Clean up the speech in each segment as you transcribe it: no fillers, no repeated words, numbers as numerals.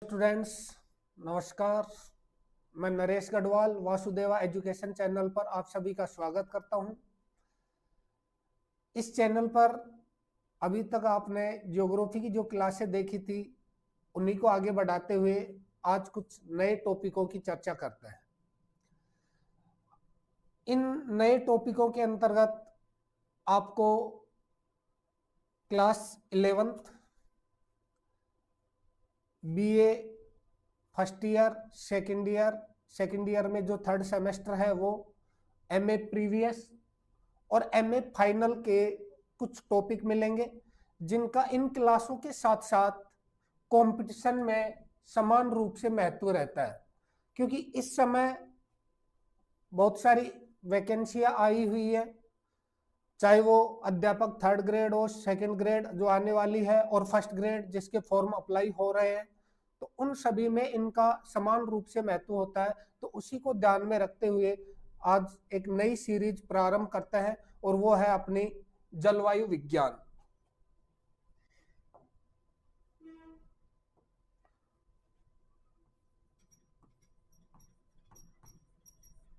Students, नमस्कार। मैं Naresh Garhwal Vasudeva education channel पर आप सभी का स्वागत करता हूं। इस चैनल पर अभी तक आपने ज्योग्राफी की जो क्लासें देखी थी उन्हीं को आगे बढ़ाते हुए आज कुछ नए टॉपिकों की चर्चा करते हैं। इन नए टॉपिकों के अंतर्गत आपको class 11th BA first year second year में जो थर्ड सेमेस्टर है वो एमए प्रीवियस और एमए फाइनल के कुछ टॉपिक मिलेंगे, जिनका इन क्लासों के साथ साथ कंपटीशन में समान रूप से महत्व रहता है, क्योंकि इस समय बहुत सारी वैकेंसियां आई हुई है, चाहे वो अध्यापक थर्ड ग्रेड हो, सेकंड ग्रेड जो आने वाली है और फर्स्ट ग्रेड जिसके फॉर्म अप्लाई हो रहे हैं, तो उन सभी में इनका समान रूप से महत्व होता है। तो उसी को ध्यान में रखते हुए आज एक नई सीरीज प्रारंभ करते हैं और वो है अपनी जलवायु विज्ञान।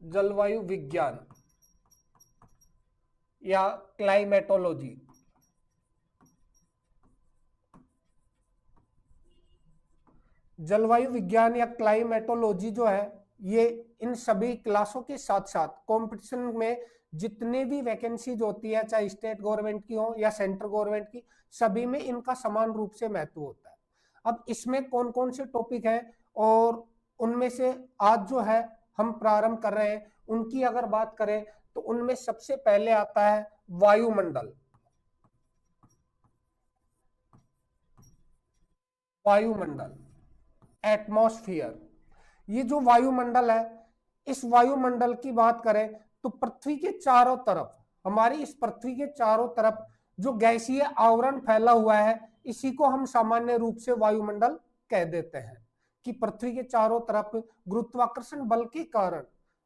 जलवायु विज्ञान या क्लाइमेटोलॉजी। जलवायु विज्ञान या क्लाइमेटोलॉजी जो है ये इन सभी क्लासों के साथ साथ कंपटीशन में जितनी भी वैकेंसीज होती है, चाहे स्टेट गवर्नमेंट की हो या सेंट्रल गवर्नमेंट की, सभी में इनका समान रूप से महत्व होता है। अब इसमें कौन कौन से टॉपिक है और उनमें से आज जो है हम प्रारंभ कर रहे हैं, उनकी अगर बात करें तो उनमें सबसे पहले आता है वायुमंडल। वायुमंडल, एटमॉस्फेयर। ये जो वायुमंडल है, इस वायुमंडल की बात करें तो पृथ्वी के चारों तरफ, हमारी इस पृथ्वी के चारों तरफ जो गैसीय आवरण फैला हुआ है, इसी को हम सामान्य रूप से वायुमंडल कह देते हैं। कि पृथ्वी के चारों तरफ गुरुत्वाकर्षण बल के कारण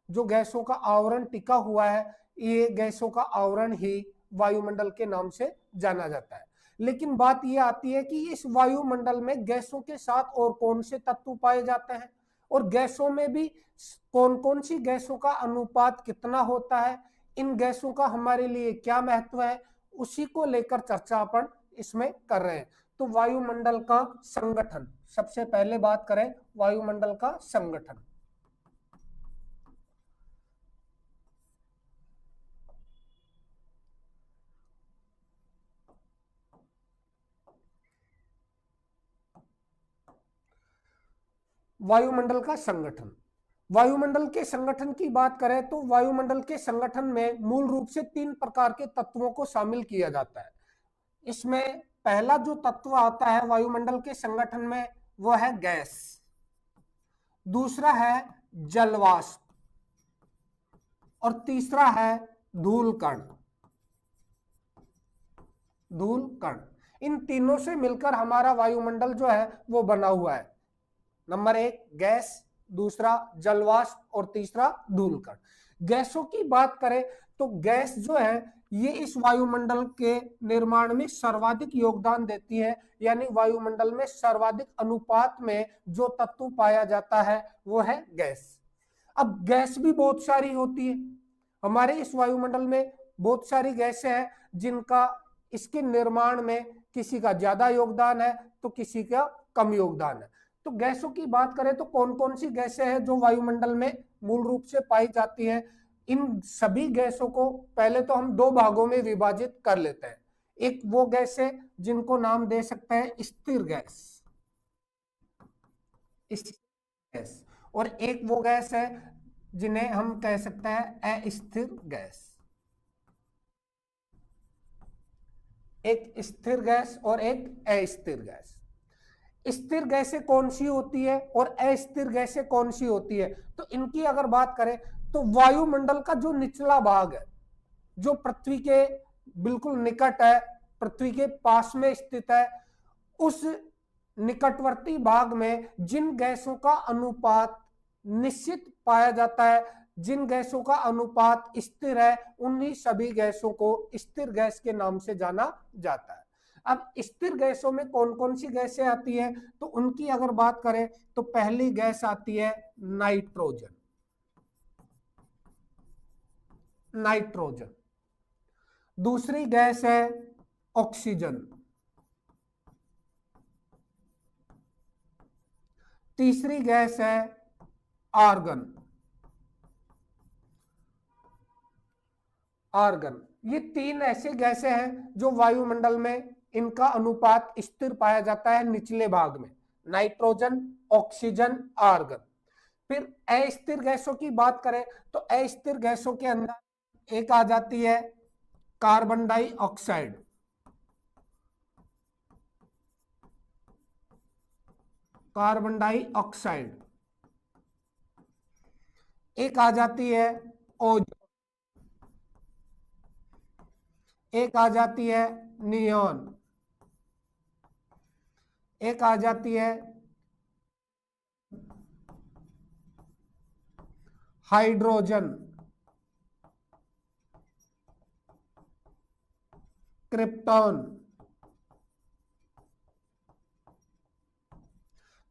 जो गैसों का आवरण टिका हुआ है, ये गैसों का आवरण ही वायुमंडल के नाम से जाना जाता है। लेकिन बात यह आती है कि इस वायुमंडल में गैसों के साथ और कौन से तत्व पाए जाते हैं और गैसों में भी कौन कौन सी गैसों का अनुपात कितना होता है, इन गैसों का हमारे लिए क्या महत्व है, उसी को लेकर चर्चा अपन इसमें कर रहे हैं। तो वायुमंडल का संगठन, सबसे पहले बात करें वायुमंडल का संगठन। वायुमंडल का संगठन, वायुमंडल के संगठन की बात करें तो वायुमंडल के संगठन में मूल रूप से 3 प्रकार के तत्वों को शामिल किया जाता है। इसमें पहला जो तत्व आता है वायुमंडल के संगठन में वो है गैस, दूसरा है जलवाष्प और तीसरा है धूल कण। धूल कण, इन तीनों से मिलकर हमारा वायुमंडल जो है वो बना हुआ है। नंबर 1 गैस, दूसरा जलवाष्प और तीसरा धूल कण। गैसों की बात करें तो गैस जो है ये इस वायुमंडल के निर्माण में सर्वाधिक योगदान देती है, यानी वायुमंडल में सर्वाधिक अनुपात में जो तत्व पाया जाता है वो है गैस। अब गैस भी बहुत सारी होती है, हमारे इस वायुमंडल में बहुत सारी गैसें हैं जिनका इसके निर्माण में किसी का ज्यादा योगदान है तो किसी का कम योगदान है। तो गैसों की बात करें तो कौन कौन सी गैसें हैं जो वायुमंडल में मूल रूप से पाई जाती हैं। इन सभी गैसों को पहले तो हम 2 भागों में विभाजित कर लेते हैं। एक वो गैस है जिनको नाम दे सकते हैं स्थिर गैस, गैस, और एक वो गैस है जिन्हें हम कह सकते हैं अस्थिर गैस। एक स्थिर गैस और एक अस्थिर गैस। स्थिर गैसें कौन सी होती है और अस्थिर गैसें कौन सी होती है, तो इनकी अगर बात करें तो वायुमंडल का जो निचला भाग है, जो पृथ्वी के बिल्कुल निकट है, पृथ्वी के पास में स्थित है, उस निकटवर्ती भाग में जिन गैसों का अनुपात निश्चित पाया जाता है, जिन गैसों का अनुपात स्थिर है, उन्हीं सभी गैसों को स्थिर गैस के नाम से जाना जाता है। अब स्थिर गैसों में कौन कौन सी गैसें आती है, तो उनकी अगर बात करें तो पहली गैस आती है नाइट्रोजन। नाइट्रोजन। दूसरी गैस है ऑक्सीजन। तीसरी गैस है आर्गन। आर्गन। ये तीन ऐसी गैसें हैं जो वायुमंडल में इनका अनुपात स्थिर पाया जाता है निचले भाग में, नाइट्रोजन, ऑक्सीजन, आर्गन। फिर अस्थिर गैसों की बात करें तो अस्थिर गैसों के अंदर एक आ जाती है कार्बन डाइऑक्साइड। Carbon dioxide. एक आ जाती है ओजोन। एक आ जाती है नियॉन। एक आ जाती है हाइड्रोजन, क्रिप्टॉन।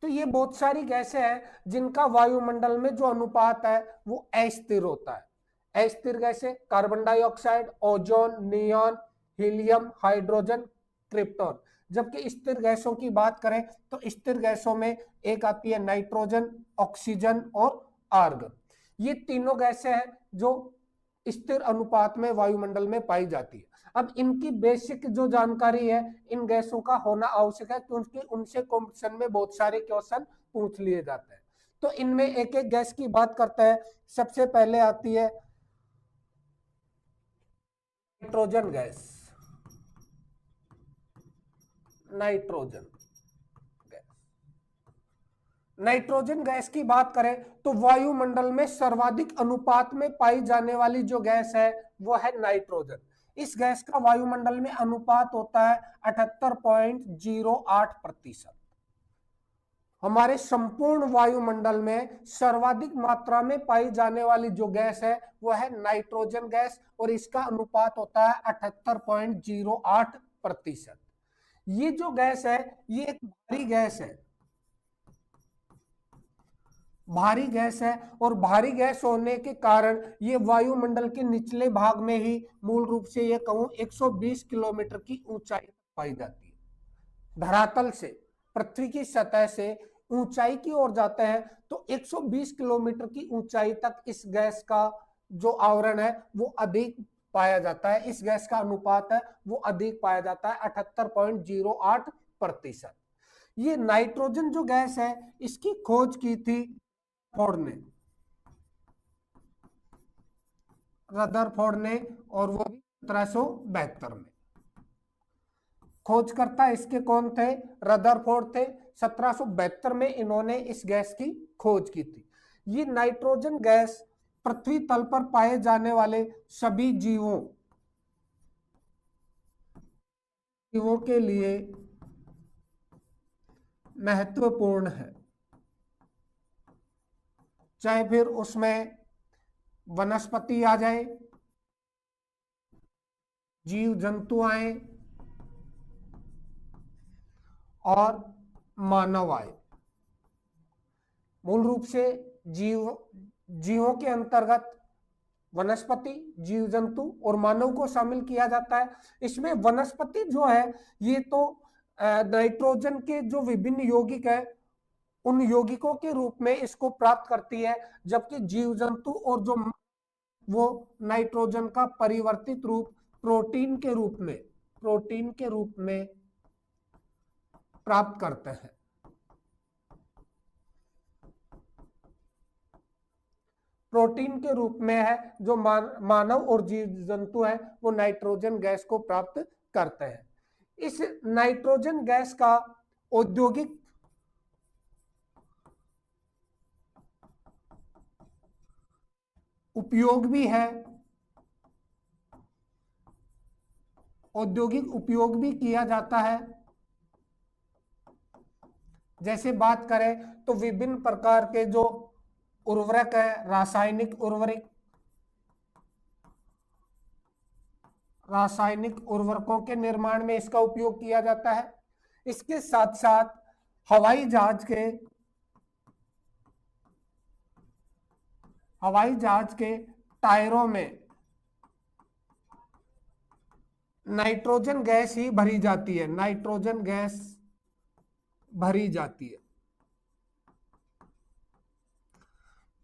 तो ये बहुत सारी गैसें हैं जिनका वायुमंडल में जो अनुपात है वो अस्थिर होता है। अस्थिर गैसें carbon dioxide, ozone, neon, helium, hydrogen, krypton. जबकि स्थिर गैसों की बात करें तो स्थिर गैसों में एक आती है नाइट्रोजन, ऑक्सीजन और आर्गन। ये तीनों गैसें हैं जो स्थिर अनुपात में वायुमंडल में पाई जाती है। अब इनकी बेसिक जो जानकारी है इन गैसों का होना आवश्यक है क्योंकि उनसे क्वेश्चन में बहुत सारे क्वेश्चन पूछ लिए जाते हैं। तो इनमें एक एक गैस की बात करते हैं। सबसे पहले आती है nitrogen gas. Nitrogen gas. Nitrogen gas की बात करें तो वायुमंडल में सर्वाधिक अनुपात में पाई जाने वाली जो गैस है वो है नाइट्रोजन। इस गैस का वायुमंडल में अनुपात होता है 78.08%। हमारे संपूर्ण वायुमंडल में सर्वाधिक मात्रा में पाई जाने वाली जो गैस है वो है नाइट्रोजन गैस और इसका अनुपात होता है 78.08%। ये जो गैस है ये एक भारी गैस है। भारी गैस है और भारी गैस होने के कारण ये वायुमंडल के निचले भाग में ही मूल रूप से ये कहूं 120 किलोमीटर की ऊंचाई तक पाई जाती है। धरातल से, पृथ्वी की सतह से ऊंचाई की ओर जाते हैं तो 120 किलोमीटर की ऊंचाई तक इस गैस का जो आवरण है वो अधिक पाया जाता है। इस गैस का अनुपात है वो अधिक पाया जाता है 78.08%। ये नाइट्रोजन जो गैस है इसकी खोज की थी रदरफोर्ड ने। रदरफोर्ड ने और वो भी 1772 में। खोजकर्ता इसके कौन थे? रदरफोर्ड थे। 1772 में इन्होंने इस गैस की खोज की थी। ये नाइट्रोजन गैस पृथ्वी तल पर पाए जाने वाले सभी जीवों के लिए महत्वपूर्ण है, चाहे फिर उसमें वनस्पति आ जाए, जीव जंतु आए और मानव आए। मूल रूप से जीवों के अंतर्गत वनस्पति, जीव जंतु और मानव को शामिल किया जाता है। इसमें वनस्पति जो है ये तो नाइट्रोजन के जो विभिन्न यौगिक है उन यौगिकों के रूप में इसको प्राप्त करती है, जबकि जीव जंतु और जो वो नाइट्रोजन का परिवर्तित रूप प्रोटीन के रूप में प्राप्त करते हैं। प्रोटीन के रूप में है जो मानव और जीव जंतु है वो नाइट्रोजन गैस को प्राप्त करते हैं। इस नाइट्रोजन गैस का औद्योगिक उपयोग भी है, औद्योगिक उपयोग भी किया जाता है। जैसे बात करें तो विभिन्न प्रकार के जो उर्वरक है, रासायनिक उर्वरक, रासायनिक उर्वरकों के निर्माण में इसका उपयोग किया जाता है। इसके साथ साथ हवाई जहाज के टायरों में नाइट्रोजन गैस ही भरी जाती है, नाइट्रोजन गैस भरी जाती है।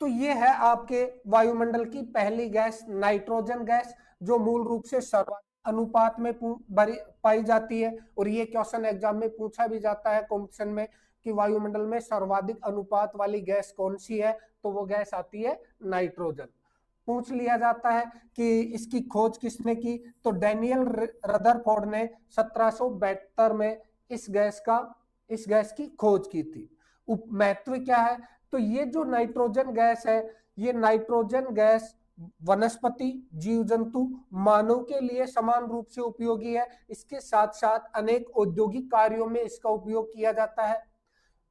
तो ये है आपके वायुमंडल की पहली गैस नाइट्रोजन गैस, जो मूल रूप से सर्वाधिक अनुपात में पाई जाती है। और ये क्वेश्चन एग्जाम में पूछा भी जाता है कॉम्पिटिशन में कि वायुमंडल में सर्वाधिक अनुपात वाली गैस कौन सी है, तो वो गैस आती है नाइट्रोजन। पूछ लिया जाता है कि इसकी खोज किसने की, तो डैनियल रदरफोर्ड ने 1772 में इस गैस की खोज की थी। महत्व क्या है, तो ये जो नाइट्रोजन गैस है, ये नाइट्रोजन गैस वनस्पति, जीव जंतु, मानव के लिए समान रूप से उपयोगी है। इसके साथ साथ अनेक औद्योगिक कार्यों में इसका उपयोग किया जाता है।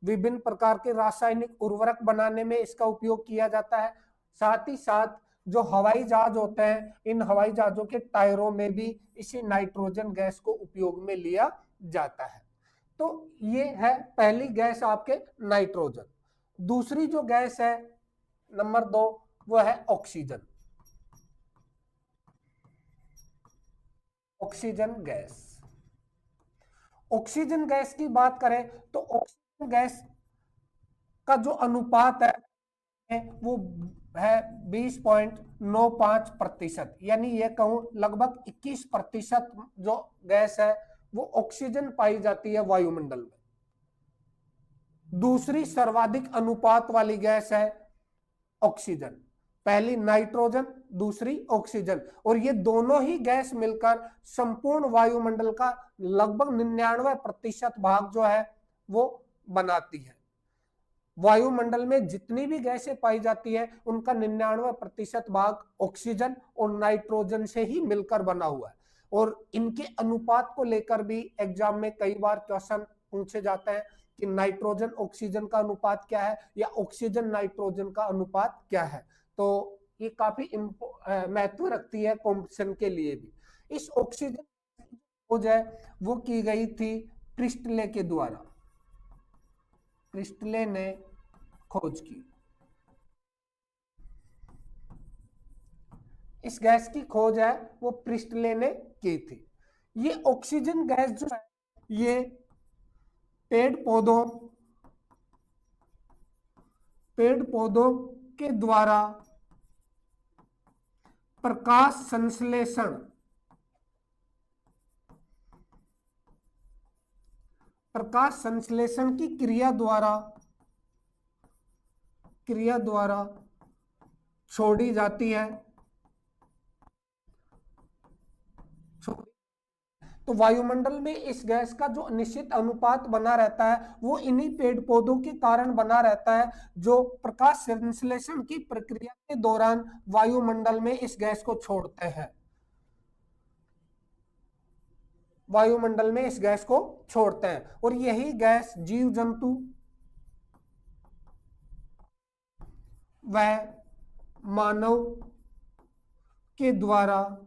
विभिन्न प्रकार के रासायनिक उर्वरक बनाने में इसका उपयोग किया जाता है। साथ ही साथ जो हवाई जहाज होते हैं, इन हवाई जहाजों के टायरों में भी इसी नाइट्रोजन गैस को उपयोग में लिया जाता है। तो ये है पहली गैस आपके नाइट्रोजन। दूसरी जो गैस है नंबर 2, वो है oxygen. Oxygen gas, oxygen gas की बात करें तो ऑक्सीजन गैस का जो अनुपात है वो है 20.95%, यानी ये कहूं लगभग 21% जो गैस है वो ऑक्सीजन पाई जाती है वायुमंडल में। दूसरी सर्वाधिक अनुपात वाली गैस है ऑक्सीजन। पहली नाइट्रोजन, दूसरी ऑक्सीजन, और ये दोनों ही गैस मिलकर संपूर्ण वायुमंडल का लगभग 99% भाग जो है वो बनाती है। वायुमंडल में जितनी भी गैसें पाई जाती है उनका 99% भाग ऑक्सीजन और नाइट्रोजन से ही मिलकर बना हुआ है। और इनके अनुपात को लेकर भी एग्जाम में कई बार क्वेश्चन पूछे जाते हैं कि नाइट्रोजन ऑक्सीजन का अनुपात क्या है या ऑक्सीजन नाइट्रोजन का अनुपात क्या है। तो ये काफी महत्व रखती है कॉम्पिटिशन के लिए भी। इस ऑक्सीजन खोज है वो की गई थी प्रिस्टले के द्वारा, प्रिस्टले ने खोज की। इस गैस की खोज है वो प्रिस्टले ने की थी। ये ऑक्सीजन गैस जो है ये पेड़ पौधों के द्वारा प्रकाश संश्लेषण की क्रिया द्वारा छोड़ी जाती है। तो वायुमंडल में इस गैस का जो निश्चित अनुपात बना रहता है वो इन्हीं पेड़ पौधों के कारण बना रहता है, जो प्रकाश संश्लेषण की प्रक्रिया के दौरान वायुमंडल में इस गैस को छोड़ते हैं। वायुमंडल में इस गैस को छोड़ते हैं और यही गैस जीव जंतु व मानव के द्वारा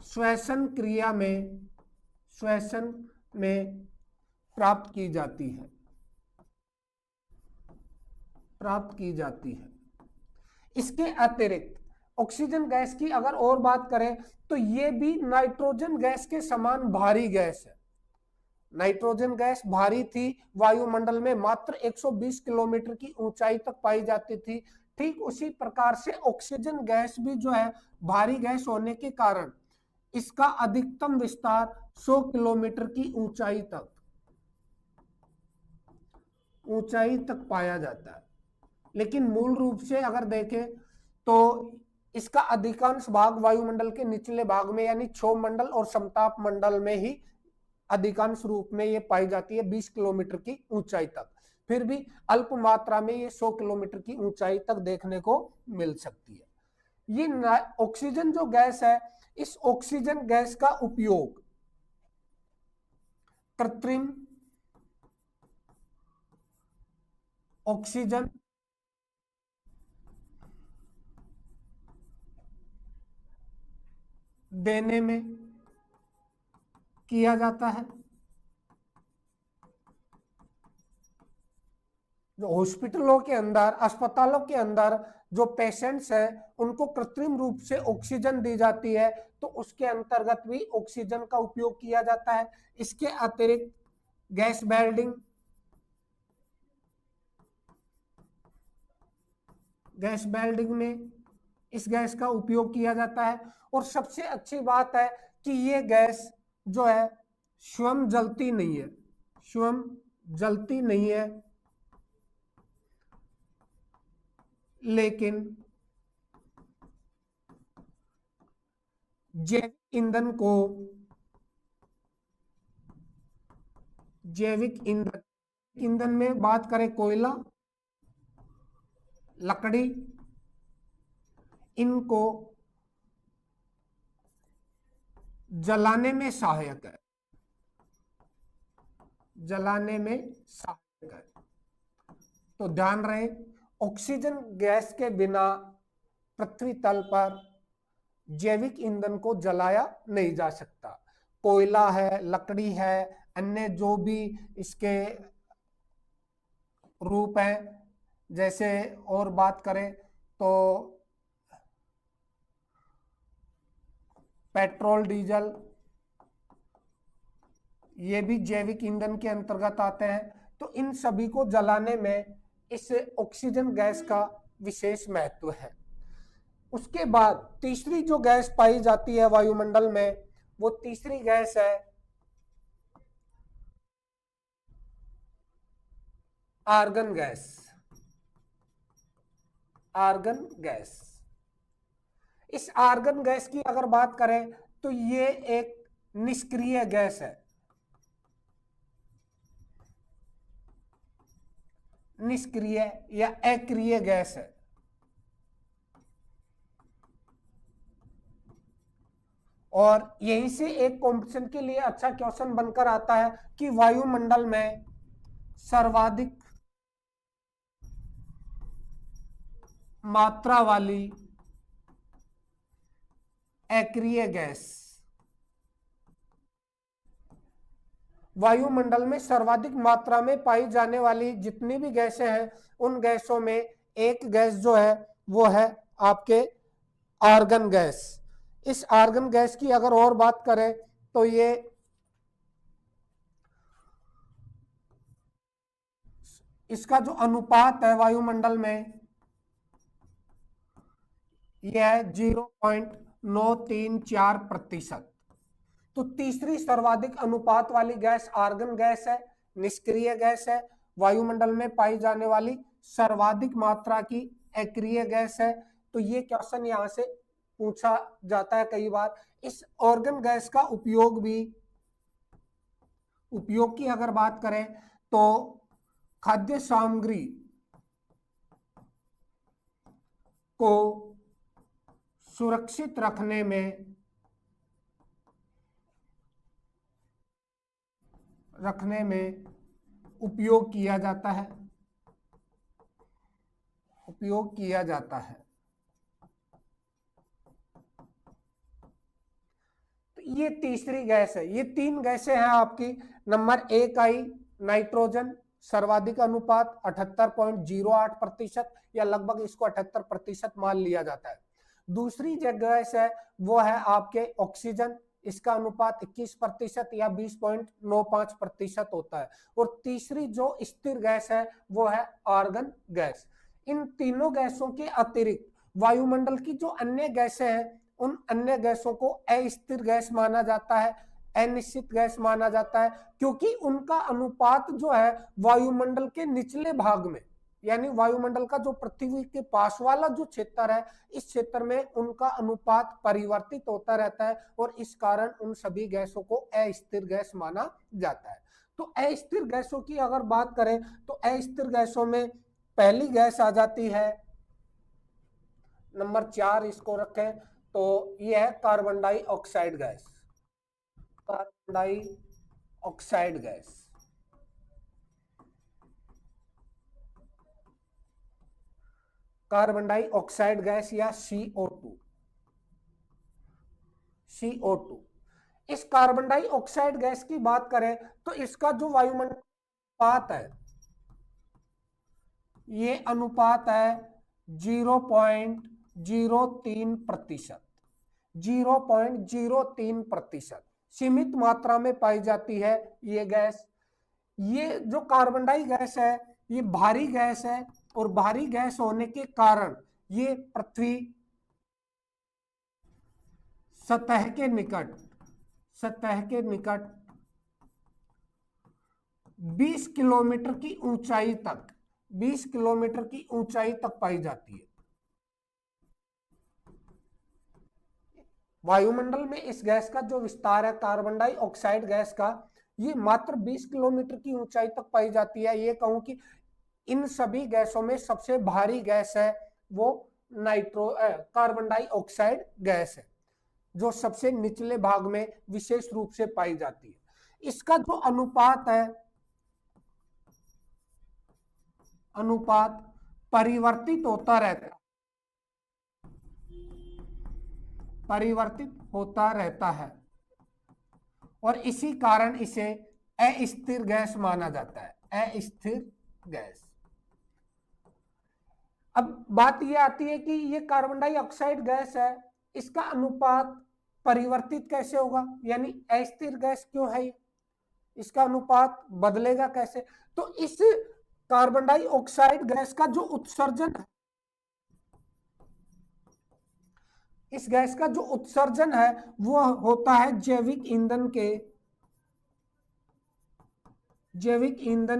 श्वसन क्रिया में प्राप्त की जाती है। इसके अतिरिक्त ऑक्सीजन गैस की अगर और बात करें तो ये भी नाइट्रोजन गैस के समान भारी गैस है। नाइट्रोजन गैस भारी थी, वायुमंडल में मात्र 120 किलोमीटर की ऊंचाई तक पाई जाती थी। ठीक उसी प्रकार से ऑक्सीजन गैस भी जो है भारी गैस होने के कारण इसका अधिकतम विस्तार 100 किलोमीटर की ऊंचाई तक पाया जाता है। लेकिन मूल रूप से अगर देखें तो इसका अधिकांश भाग वायुमंडल के निचले भाग में यानी क्षोभ मंडल और समताप मंडल में ही अधिकांश रूप में ये पाई जाती है 20 किलोमीटर की ऊंचाई तक। फिर भी अल्प मात्रा में ये 100 किलोमीटर की ऊंचाई तक देखने को मिल सकती है। ये ऑक्सीजन जो गैस है, इस ऑक्सीजन गैस का उपयोग कृत्रिम ऑक्सीजन देने में किया जाता है। जो हॉस्पिटलों के अंदर, अस्पतालों के अंदर जो पेशेंट्स हैं उनको कृत्रिम रूप से ऑक्सीजन दी जाती है, तो उसके अंतर्गत भी ऑक्सीजन का उपयोग किया जाता है। इसके अतिरिक्त गैस वेल्डिंग, गैस वेल्डिंग में इस गैस का उपयोग किया जाता है। और सबसे अच्छी बात है कि ये गैस जो है स्वयं जलती नहीं है, स्वयं जलती नहीं है, लेकिन जैविक ईंधन को, जैविक ईंधन, ईंधन में बात करें कोयला, लकड़ी, इनको जलाने में सहायक है, जलाने में सहायक है। तो ध्यान रहे, ऑक्सीजन गैस के बिना पृथ्वी तल पर जैविक ईंधन को जलाया नहीं जा सकता। कोयला है, लकड़ी है, अन्य जो भी इसके रूप हैं, जैसे और बात करें तो पेट्रोल, डीजल, ये भी जैविक ईंधन के अंतर्गत आते हैं। तो इन सभी को जलाने में इस ऑक्सीजन गैस का विशेष महत्व है। उसके बाद तीसरी जो गैस पाई जाती है वायुमंडल में, वो तीसरी गैस है आर्गन गैस। आर्गन गैस, इस आर्गन गैस की अगर बात करें तो ये एक निष्क्रिय गैस है, निष्क्रिय या अक्रिय गैस है। और यहीं से एक कॉम्पिटिशन के लिए अच्छा क्वेश्चन बनकर आता है कि वायुमंडल में सर्वाधिक मात्रा वाली अक्रिय गैस, वायुमंडल में सर्वाधिक मात्रा में पाई जाने वाली जितनी भी गैसें हैं, उन गैसों में एक गैस जो है वो है आपके आर्गन गैस। इस आर्गन गैस की अगर और बात करें तो ये इसका जो अनुपात है वायुमंडल में, यह है 0.934%। तो तीसरी सर्वाधिक अनुपात वाली गैस आर्गन गैस है, निष्क्रिय गैस है, वायुमंडल में पाई जाने वाली सर्वाधिक मात्रा की अक्रिय गैस है। तो ये क्वेश्चन यहां से पूछा जाता है कई बार। इस ऑर्गन गैस का उपयोग भी, उपयोग की अगर बात करें तो खाद्य सामग्री को सुरक्षित रखने में उपयोग किया जाता है, उपयोग किया जाता है। तो ये तीसरी गैस है। ये तीन गैसें हैं आपकी। नंबर एक आई नाइट्रोजन, सर्वाधिक अनुपात 78.08% या लगभग इसको 78% मान लिया जाता है। दूसरी जो गैस है वो है आपके ऑक्सीजन, इसका अनुपात 21% या 20.95% होता है। और तीसरी जो स्थिर गैस है वो है आर्गन गैस। इन तीनों गैसों के अतिरिक्त वायुमंडल की जो अन्य गैसें हैं, उन अन्य गैसों को अस्थिर गैस माना जाता है, अनिश्चित गैस माना जाता है, क्योंकि उनका अनुपात जो है वायुमंडल के निचले भाग में, यानी वायुमंडल का जो पृथ्वी के पास वाला जो क्षेत्र है, इस क्षेत्र में उनका अनुपात परिवर्तित होता रहता है और इस कारण उन सभी गैसों को अस्थिर गैस माना जाता है। तो अस्थिर गैसों की अगर बात करें तो अस्थिर गैसों में पहली गैस आ जाती है, नंबर 4 इसको रखें तो यह है carbon dioxide gas. Carbon dioxide gas, carbon dioxide gas या CO2। CO2। इस कार्बन डाइऑक्साइड गैस की बात करें तो इसका जो वायुमंडल अनुपात है, ये अनुपात है 0.03%। 0.03% सीमित मात्रा में पाई जाती है ये गैस। ये जो कार्बन डाई गैस है ये भारी गैस है, और भारी गैस होने के कारण ये पृथ्वी सतह के निकट 20 किलोमीटर की ऊंचाई तक 20 किलोमीटर की ऊंचाई तक पाई जाती है। वायुमंडल में इस गैस का जो विस्तार है कार्बन डाइऑक्साइड गैस का, ये मात्र 20 किलोमीटर की ऊंचाई तक पाई जाती है। ये कहूं कि इन सभी गैसों में सबसे भारी गैस है वो कार्बन डाइऑक्साइड गैस है, जो सबसे निचले भाग में विशेष रूप से पाई जाती है। इसका जो अनुपात परिवर्तित होता रहता है, और इसी कारण इसे अस्थिर गैस माना जाता है, अस्थिर गैस। अब बात यह आती है कि ये कार्बन डाइऑक्साइड गैस है, इसका अनुपात परिवर्तित कैसे होगा, यानी अस्थिर गैस क्यों है, इसका अनुपात बदलेगा कैसे। तो इस कार्बन डाइऑक्साइड गैस का जो उत्सर्जन है, इस गैस का जो उत्सर्जन है वो होता है जैविक ईंधन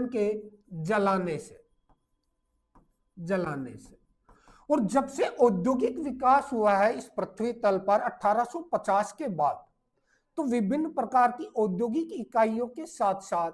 के जलाने से। और जब से औद्योगिक विकास हुआ है इस पृथ्वी तल पर 1850 के बाद, तो विभिन्न प्रकार की औद्योगिक इकाइयों के साथ साथ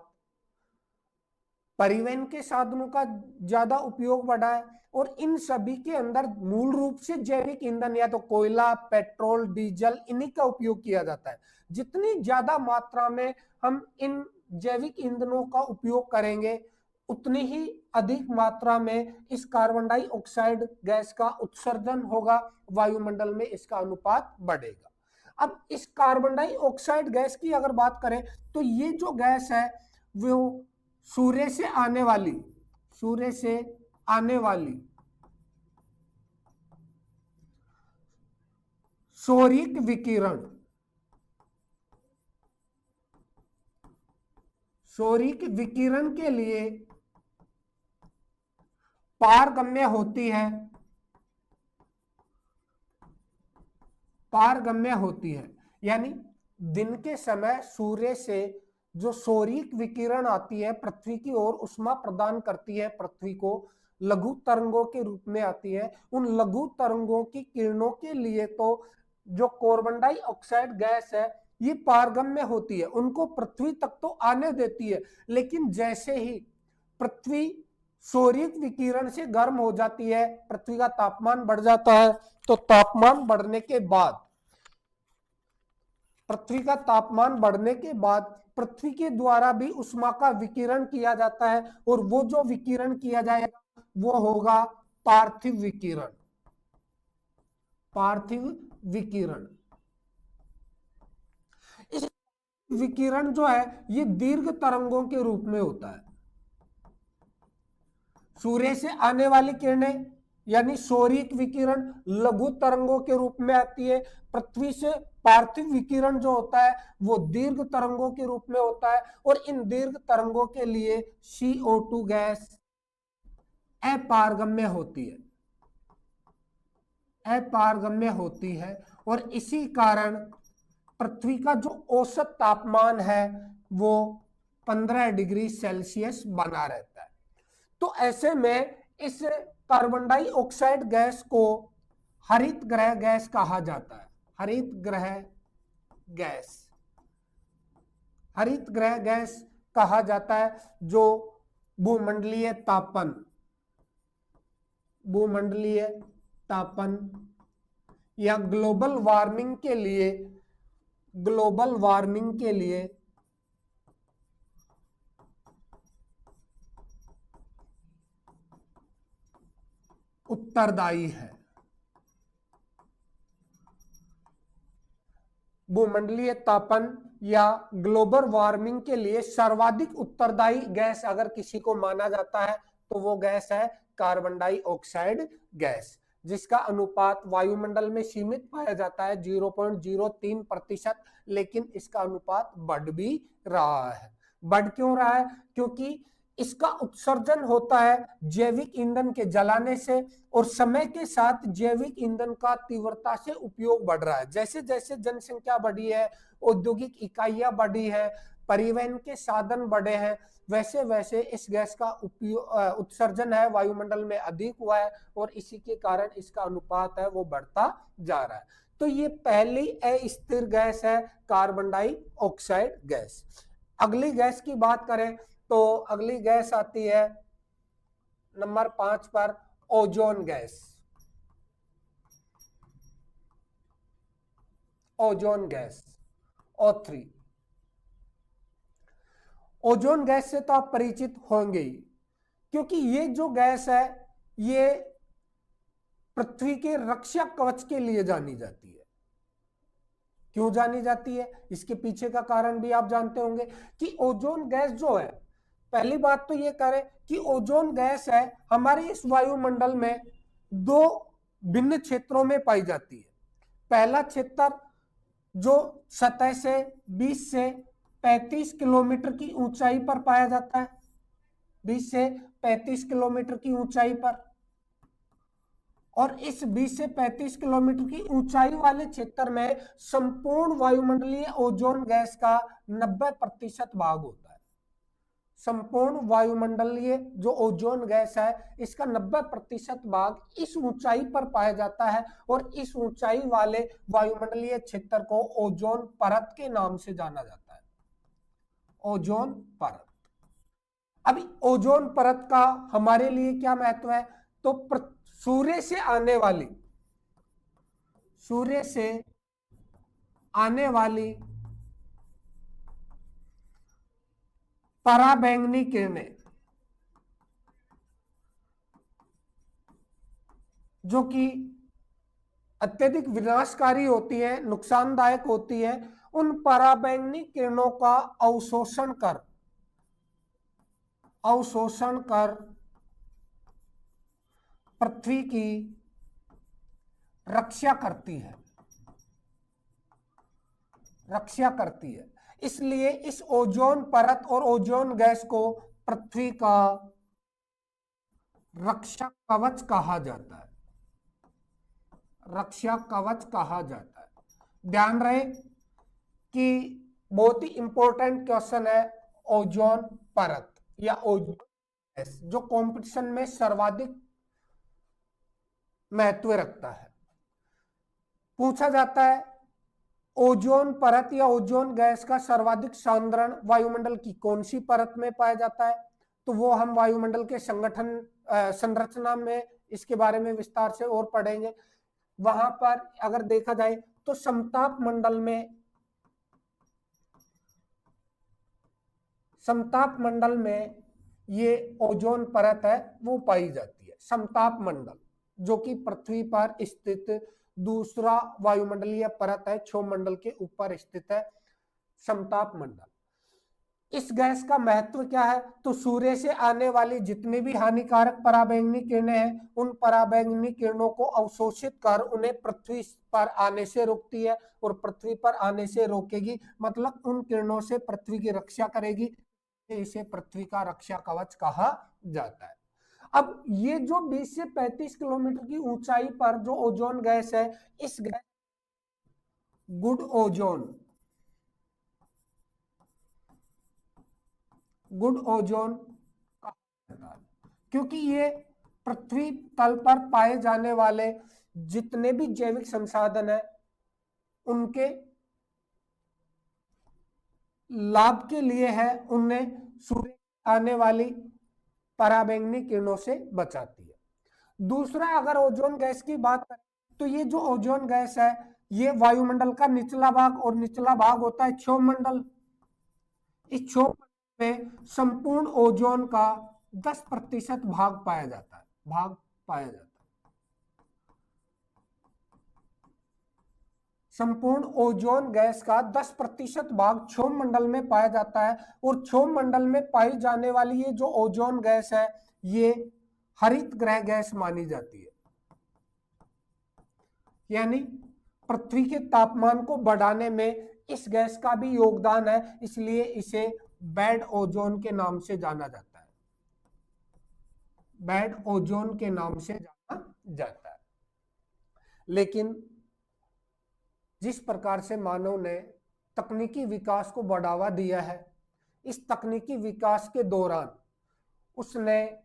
परिवहन के साधनों का ज्यादा उपयोग बढ़ा है, और इन सभी के अंदर मूल रूप से जैविक ईंधन या तो कोयला, पेट्रोल, डीजल, इन्हीं का उपयोग किया जाता है। जितनी ज्यादा मात्रा में हम इन जैविक ईंधनों का उपयोग करेंगे, उतनी ही अधिक मात्रा में इस कार्बन डाइऑक्साइड गैस का उत्सर्जन होगा, वायुमंडल में इसका अनुपात बढ़ेगा। अब इस कार्बन डाइऑक्साइड गैस की अगर बात करें तो ये जो गैस है वो सूर्य से आने वाली सौरिक विकिरण के लिए पारगम्य होती है। यानी दिन के समय सूर्य से जो सौरिक विकिरण आती है पृथ्वी की ओर, उष्मा प्रदान करती है पृथ्वी को, लघु तरंगों के रूप में आती है। उन लघु तरंगों की किरणों के लिए तो जो कार्बन डाइऑक्साइड गैस है ये पारगम्य होती है, उनको पृथ्वी तक तो आने देती है। लेकिन जैसे ही पृथ्वी सौरिक विकिरण से गर्म हो जाती है, पृथ्वी का तापमान बढ़ जाता है, तो पृथ्वी के बाद पृथ्वी के द्वारा भी उष्मा का विकिरण किया जाता है, और वो जो विकिरण किया जाएगा वो होगा पार्थिव विकिरण। इस विकिरण जो है ये दीर्घ तरंगों के रूप में होता है। सूर्य से आने वाली किरणें यानी सौरिक विकिरण लघु तरंगों के रूप में आती है। पृथ्वी से पार्थिव विकिरण जो होता है वो दीर्घ तरंगों के रूप में होता है, और इन दीर्घ तरंगों के लिए CO2 गैस अपारगम्य होती है, और इसी कारण पृथ्वी का जो औसत तापमान है वो 15 डिग्री सेल्सियस बना रहता है। तो ऐसे में इस कार्बन डाइऑक्साइड गैस को हरित ग्रह गैस कहा जाता है। हरित ग्रह गैस कहा जाता है, जो भूमंडलीय तापन या ग्लोबल वार्मिंग के लिए उत्तरदायी है। भूमंडलीय तापन या ग्लोबल वार्मिंग के लिए सर्वाधिक उत्तरदायी गैस अगर किसी को माना जाता है तो वो गैस है कार्बन डाइऑक्साइड गैस, जिसका अनुपात वायुमंडल में सीमित पाया जाता है 0.03%, लेकिन इसका अनुपात बढ़ भी रहा है। बढ़ क्यों रहा है? क्योंकि इसका उत्सर्जन होता है जैविक ईंधन के जलाने से, और समय के साथ जैविक ईंधन का तीव्रता से उपयोग बढ़ रहा है। जैसे जैसे जनसंख्या बढ़ी है, औद्योगिक इकाइयां बढ़ी है, परिवहन के साधन बढ़े हैं, वैसे वैसे इस गैस का उत्सर्जन है वायुमंडल में अधिक हुआ है, और इसी के कारण इसका अनुपात है वो बढ़ता जा रहा है। तो ये पहली अस्थिर गैस है कार्बन डाइऑक्साइड गैस। अगली गैस की बात करें तो अगली गैस आती है नंबर 5 पर, ozone gas. Ozone gas O3। Ozone gas से तो आप परिचित होंगे ही, क्योंकि ये जो गैस है ये पृथ्वी के रक्षा कवच के लिए जानी जाती है। क्यों जानी जाती है? इसके पीछे का कारण भी आप जानते होंगे कि ओजोन गैस जो है, पहली बात तो ये करें कि ओजोन गैस है हमारे इस वायुमंडल में दो भिन्न क्षेत्रों में पाई जाती है। पहला क्षेत्र जो सतह से 20 से 35 किलोमीटर की ऊंचाई पर पाया जाता है, 20 से 35 किलोमीटर की ऊंचाई पर, और इस 20 से 35 किलोमीटर की ऊंचाई वाले क्षेत्र में संपूर्ण वायुमंडलीय ओजोन गैस का 90% भाग होता है। संपूर्ण वायुमंडलीय जो ओजोन गैस है इसका 90% भाग इस ऊंचाई पर पाया जाता है, और इस ऊंचाई वाले वायुमंडलीय क्षेत्र को ओजोन परत के नाम से जाना जाता है। ओजोन परत। अभी ओजोन परत का हमारे लिए क्या महत्व है? तो सूर्य से आने वाली पराबैंगनी किरणें जो कि अत्यधिक विनाशकारी होती है, नुकसानदायक होती है, उन पराबैंगनी किरणों का अवशोषण कर पृथ्वी की रक्षा करती है। इसलिए इस ओजोन परत और ओजोन गैस को पृथ्वी का रक्षा कवच कहा जाता है। रक्षा कवच कहा जाता है। ध्यान रहे कि बहुत ही इंपॉर्टेंट क्वेश्चन है ओजोन परत या ओजोन गैस, जो कंपटीशन में सर्वाधिक महत्व रखता है। पूछा जाता है ओजोन परत या ओजोन गैस का सर्वाधिक सांद्रण वायुमंडल की कौन सी परत में पाया जाता है? तो वो हम वायुमंडल के संरचना में इसके बारे में विस्तार से और पढ़ेंगे। वहां पर अगर देखा जाए तो समताप मंडल में ये ओजोन परत है वो पाई जाती है। समताप मंडल जो कि पृथ्वी पर स्थित दूसरा वायुमंडलीय परत है, क्षोभमंडल के ऊपर स्थित है समताप मंडल। इस गैस का महत्व क्या है? तो सूर्य से आने वाली जितनी भी हानिकारक पराबैंगनी किरणें हैं उन पराबैंगनी किरणों को अवशोषित कर उन्हें पृथ्वी पर आने से रोकती है, और पृथ्वी पर आने से रोकेगी मतलब उन किरणों से पृथ्वी की रक्षा करेगी। इसे पृथ्वी का रक्षा कवच कहा जाता है। अब ये जो 20 से 35 किलोमीटर की ऊंचाई पर जो ओजोन गैस है, इस गैस गुड ओजोन क्योंकि ये पृथ्वी तल पर पाए जाने वाले जितने भी जैविक संसाधन है उनके लाभ के लिए है, उन्हें सूर्य आने वाली पराबैंगनी किरणों से बचाती है। दूसरा, अगर ओजोन गैस की बात करें तो ये जो ओजोन गैस है ये वायुमंडल का निचला भाग, और निचला भाग होता है क्षोभमंडल। इस क्षोभमंडल में संपूर्ण ओजोन का 10% भाग पाया जाता है। संपूर्ण ओजोन गैस का 10% भाग क्षोभ मंडल में पाया जाता है और क्षोभ मंडल में पाई जाने वाली ये जो ओजोन गैस है ये हरित गृह गैस मानी जाती है, यानी पृथ्वी के तापमान को बढ़ाने में इस गैस का भी योगदान है, इसलिए इसे बेड ओजोन के नाम से जाना जाता है, बेड ओजोन के नाम से जाना जाता है। लेकिन जिस प्रकार से मानव ने तकनीकी विकास को बढ़ावा दिया है, इस तकनीकी विकास के दौरान उसने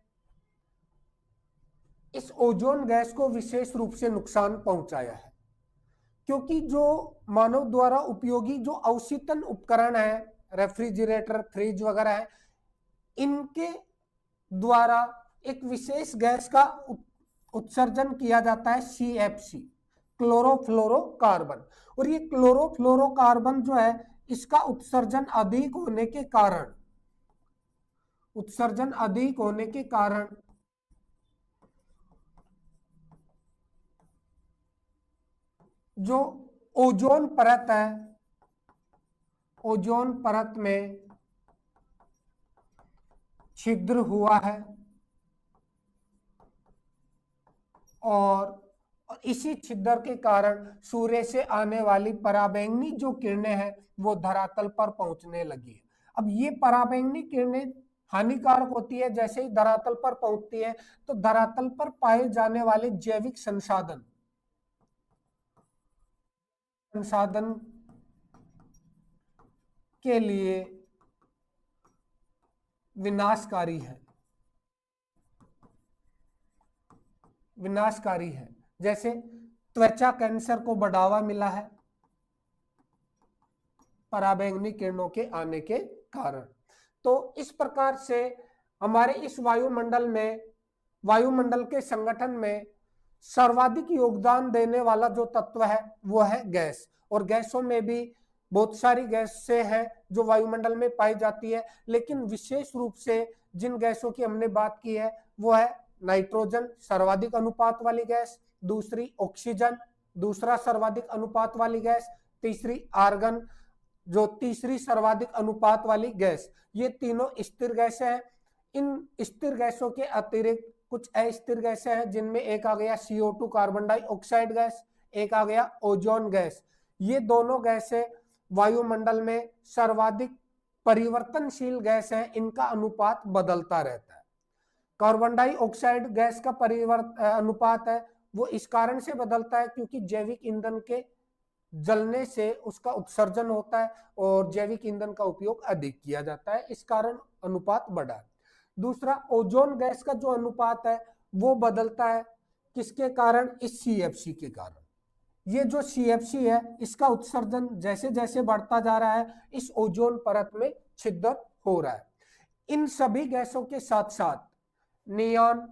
इस ओजोन गैस को विशेष रूप से नुकसान पहुंचाया है, क्योंकि जो मानव द्वारा उपयोगी जो अवशीतन उपकरण है, रेफ्रिजरेटर, फ्रिज वगैरह है, इनके द्वारा एक विशेष गैस का उत्सर्जन किया जाता है, CFC, क्लोरोफ्लोरोकार्बन। और ये क्लोरोफ्लोरोकार्बन जो है इसका उत्सर्जन अधिक होने के कारण जो ओजोन परत है, ओजोन परत में छिद्र हुआ है और इसी छिद्र के कारण सूर्य से आने वाली पराबैंगनी जो किरणें हैं वो धरातल पर पहुंचने लगी है। अब ये पराबैंगनी किरणें हानिकारक होती है, जैसे ही धरातल पर पहुंचती है तो धरातल पर पाए जाने वाले जैविक संसाधन के लिए विनाशकारी है। जैसे त्वचा कैंसर को बढ़ावा मिला है पराबैंगनी किरणों के आने के कारण। तो इस प्रकार से हमारे इस वायुमंडल के संगठन में सर्वाधिक योगदान देने वाला जो तत्व है वो है गैस। और गैसों में भी बहुत सारी गैसें हैं जो वायुमंडल में पाई जाती है, लेकिन विशेष रूप से जिन गैसों की हमने बात की है वो है नाइट्रोजन, सर्वाधिक अनुपात वाली गैस, दूसरी ऑक्सीजन, दूसरा सर्वाधिक अनुपात वाली गैस, तीसरी आर्गन, जो तीसरी सर्वाधिक अनुपात वाली गैस। ये तीनों स्थिर गैसें हैं। इन स्थिर गैसों के अतिरिक्त कुछ अस्थिर गैसें हैं, जिनमें एक आ गया CO2 कार्बन डाइऑक्साइड गैस, एक आ गया ओजोन गैस। ये दोनों गैसें वायुमंडल में सर्वाधिक परिवर्तनशील गैस है, इनका अनुपात बदलता रहता है। कार्बन डाइऑक्साइड गैस का अनुपात है वो इस कारण से बदलता है क्योंकि जैविक ईंधन के जलने से उसका उत्सर्जन होता है और जैविक ईंधन का उपयोग अधिक किया जाता है, इस कारण अनुपात बढ़ा है। दूसरा, ओजोन गैस का जो अनुपात है वो बदलता है, किसके कारण? इस CFC के कारण। ये जो CFC है इसका उत्सर्जन जैसे जैसे बढ़ता जा रहा है इस ओजोन परत में छिद्र हो रहा है। इन सभी गैसों के साथ साथ neon,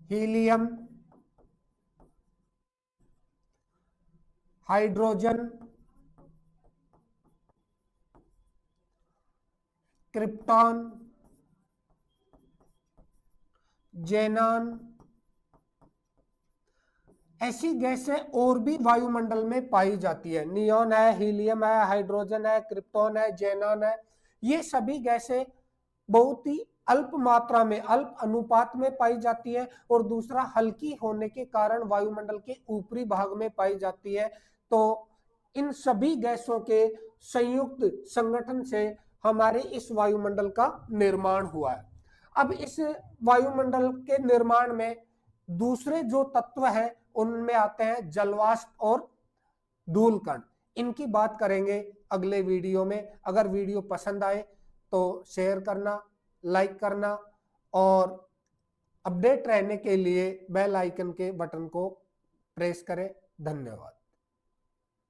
helium, hydrogen, krypton, xenon, ऐसी गैसें और भी वायुमंडल में पाई जाती है। नियॉन है, हीलियम है, हाइड्रोजन है, क्रिप्टॉन है, जेनॉन है। ये सभी गैसें बहुत ही अल्प मात्रा में, अल्प अनुपात में पाई जाती है और दूसरा हल्की होने के कारण वायुमंडल के ऊपरी भाग में पाई जाती है। तो इन सभी गैसों के संयुक्त संगठन से हमारे इस वायुमंडल का निर्माण हुआ है। अब इस वायुमंडल के निर्माण में दूसरे जो तत्व हैं उनमें आते हैं जलवाष्प और धूलकण। इनकी बात करेंगे अगले वीडियो में। अगर वीडियो पसंद आए तो शेयर करना, लाइक करना और अपडेट रहने के लिए बेल आइकन के बटन को प्रेस करें। धन्यवाद।